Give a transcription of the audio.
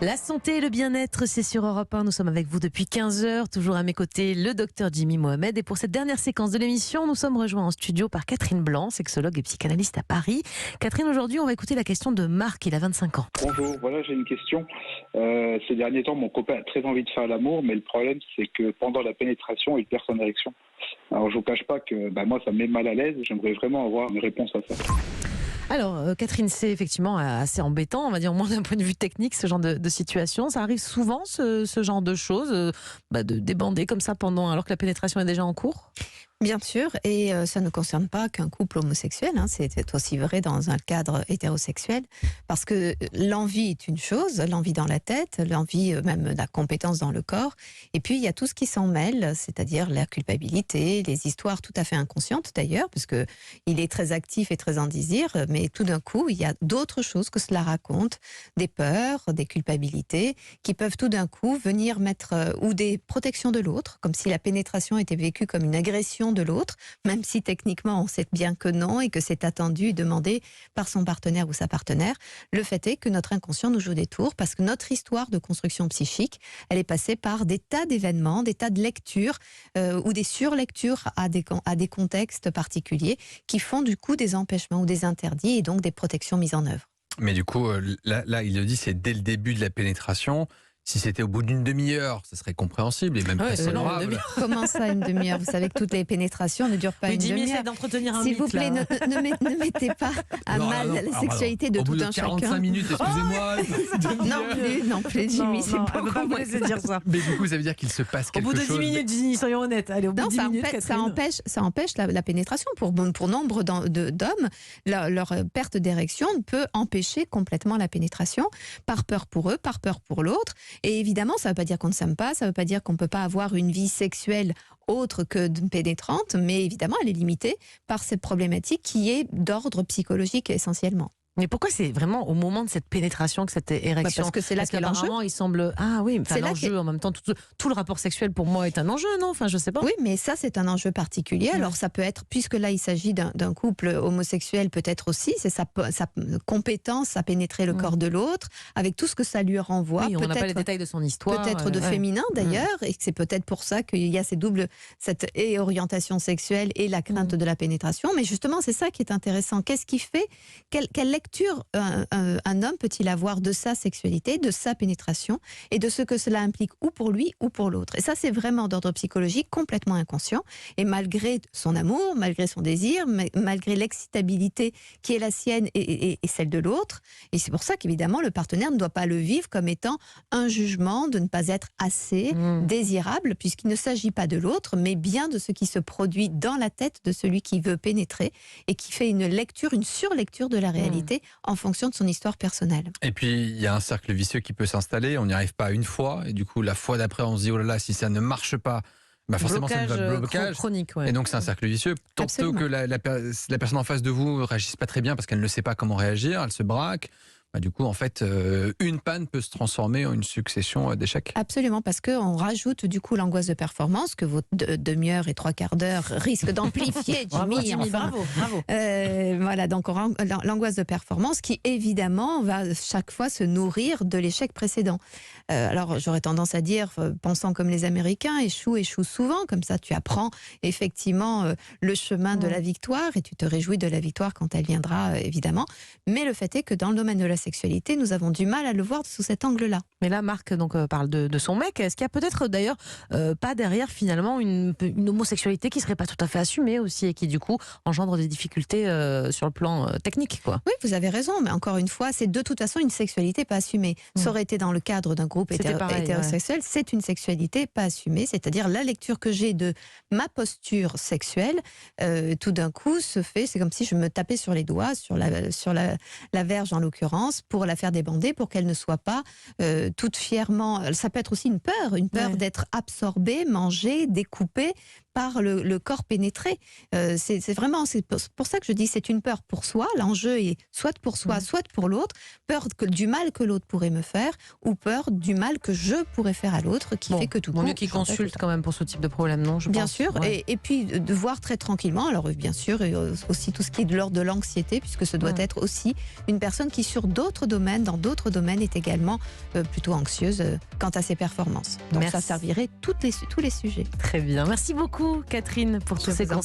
La santé et le bien-être, c'est sur Europe 1. Nous sommes avec vous depuis 15 heures. Toujours à mes côtés, le docteur Jimmy Mohamed. Et pour cette dernière séquence de l'émission, nous sommes rejoints en studio par Catherine Blanc, sexologue et psychanalyste à Paris. Catherine, aujourd'hui, on va écouter la question de Marc, il a 25 ans. Bonjour, voilà, j'ai une question. Ces derniers temps, mon copain a très envie de faire l'amour, mais le problème, c'est que pendant la pénétration, il perd son érection. Alors, je vous cache pas que moi, ça me met mal à l'aise. J'aimerais vraiment avoir une réponse à ça. Alors, Catherine, c'est effectivement assez embêtant, on va dire, au moins d'un point de vue technique, ce genre de situation. Ça arrive souvent, ce genre de choses, de débander comme ça alors que la pénétration est déjà en cours ? Bien sûr, et ça ne concerne pas qu'un couple homosexuel, c'est aussi vrai dans un cadre hétérosexuel, parce que l'envie est une chose, l'envie dans la tête, l'envie même la compétence dans le corps, et puis il y a tout ce qui s'en mêle, c'est-à-dire la culpabilité, les histoires tout à fait inconscientes d'ailleurs, parce que il est très actif et très en désir, mais tout d'un coup il y a d'autres choses que cela raconte, des peurs, des culpabilités, qui peuvent tout d'un coup venir mettre, ou des protections de l'autre, comme si la pénétration était vécue comme une agression de l'autre, même si techniquement on sait bien que non et que c'est attendu et demandé par son partenaire ou sa partenaire. Le fait est que notre inconscient nous joue des tours parce que notre histoire de construction psychique, elle est passée par des tas d'événements, des tas de lectures ou des surlectures à des contextes particuliers qui font du coup des empêchements ou des interdits et donc des protections mises en œuvre. Mais du coup, là, il le dit, c'est dès le début de la pénétration. Si c'était au bout d'une demi-heure, ce serait compréhensible et même presque honorable. Comment ça, une demi-heure ? Vous savez que toutes les pénétrations ne durent pas une Jimmy demi-heure. essaie d'entretenir un S'il mythe, vous plaît, là. ne mettez pas à mal la sexualité de au tout bout un de 45 chacun. minutes, excusez-moi. Non plus, Jimmy, c'est on pas peut pas vous laisser dire ça. Mais du coup, ça veut dire qu'il se passe Au quelque bout de chose. 10 minutes, Jimmy, soyons honnêtes. Allez, au bout de 10 minutes, Catherine. ça empêche la pénétration. Pour nombre d'hommes, leur perte d'érection peut empêcher complètement la pénétration, par peur pour eux, par peur pour l'autre. Et évidemment, ça ne veut pas dire qu'on ne s'aime pas, ça ne veut pas dire qu'on ne peut pas avoir une vie sexuelle autre que pénétrante, mais évidemment, elle est limitée par cette problématique qui est d'ordre psychologique essentiellement. Mais pourquoi c'est vraiment au moment de cette pénétration que cette érection parce que c'est là qu'est l'enjeu. Il semble... Ah oui, C'est là l'enjeu en même temps, tout le rapport sexuel pour moi est un enjeu, non ? Enfin, je sais pas. Oui, mais ça c'est un enjeu particulier. Alors ça peut être, puisque là il s'agit d'un couple homosexuel, peut-être aussi, c'est sa compétence à pénétrer le corps de l'autre, avec tout ce que ça lui renvoie. Oui, on n'a pas les détails de son histoire. Peut-être de féminin d'ailleurs, et c'est peut-être pour ça qu'il y a cette orientation sexuelle et la crainte de la pénétration. Mais justement, c'est ça qui est intéressant. Qu'est-ce qui fait quelle lecture un homme peut-il avoir de sa sexualité, de sa pénétration et de ce que cela implique ou pour lui ou pour l'autre. Et ça, c'est vraiment d'ordre psychologique complètement inconscient. Et malgré son amour, malgré son désir, malgré l'excitabilité qui est la sienne et celle de l'autre, et c'est pour ça qu'évidemment le partenaire ne doit pas le vivre comme étant un jugement de ne pas être assez désirable, puisqu'il ne s'agit pas de l'autre, mais bien de ce qui se produit dans la tête de celui qui veut pénétrer et qui fait une surlecture de la réalité en fonction de son histoire personnelle. Et puis, il y a un cercle vicieux qui peut s'installer. On n'y arrive pas une fois. Et du coup, la fois d'après, on se dit, oh là là, si ça ne marche pas, forcément, ça va être blocage. Chronique, ouais. Et donc, c'est un cercle vicieux. Tantôt que la personne en face de vous ne réagisse pas très bien parce qu'elle ne sait pas comment réagir, elle se braque. Du coup, en fait, une panne peut se transformer en une succession d'échecs. Absolument, parce qu'on rajoute du coup l'angoisse de performance que vos demi-heure et 3/4 d'heure risquent d'amplifier, Jimmy. Bravo. Voilà, donc l'angoisse de performance qui évidemment va chaque fois se nourrir de l'échec précédent. Alors j'aurais tendance à dire, pensant comme les Américains, échoue souvent, comme ça tu apprends effectivement le chemin de la victoire et tu te réjouis de la victoire quand elle viendra évidemment. Mais le fait est que dans le domaine de la sexualité, nous avons du mal à le voir sous cet angle-là. Mais là, Marc parle de son mec. Est-ce qu'il y a peut-être d'ailleurs pas derrière finalement une homosexualité qui serait pas tout à fait assumée aussi et qui du coup engendre des difficultés sur le plan technique, quoi. Oui, vous avez raison, mais encore une fois, c'est de toute façon une sexualité pas assumée. Ça aurait été dans le cadre d'un groupe hétérosexuel, c'est une sexualité pas assumée, c'est-à-dire la lecture que j'ai de ma posture sexuelle, tout d'un coup se fait, c'est comme si je me tapais sur les doigts, sur la verge en l'occurrence, pour la faire débander, pour qu'elle ne soit pas toute fièrement. Ça peut être aussi une peur d'être absorbée, mangée, découpée par le corps pénétré. C'est vraiment, c'est pour ça que je dis c'est une peur pour soi. L'enjeu est soit pour soi, soit pour l'autre. Peur du mal que l'autre pourrait me faire, ou peur du mal que je pourrais faire à l'autre, qui fait que tout vaut mieux qu'il consulte quand même pour ce type de problème, non, je Bien pense. sûr, Ouais. et puis de voir très tranquillement, alors bien sûr, et aussi tout ce qui est de l'ordre de l'anxiété, puisque ce doit être aussi une personne qui sur d'autres domaines, dans d'autres domaines, est également plutôt anxieuse quant à ses performances. Donc ça servirait tous les sujets. Très bien. Merci beaucoup, Catherine, pour tous ces conseils.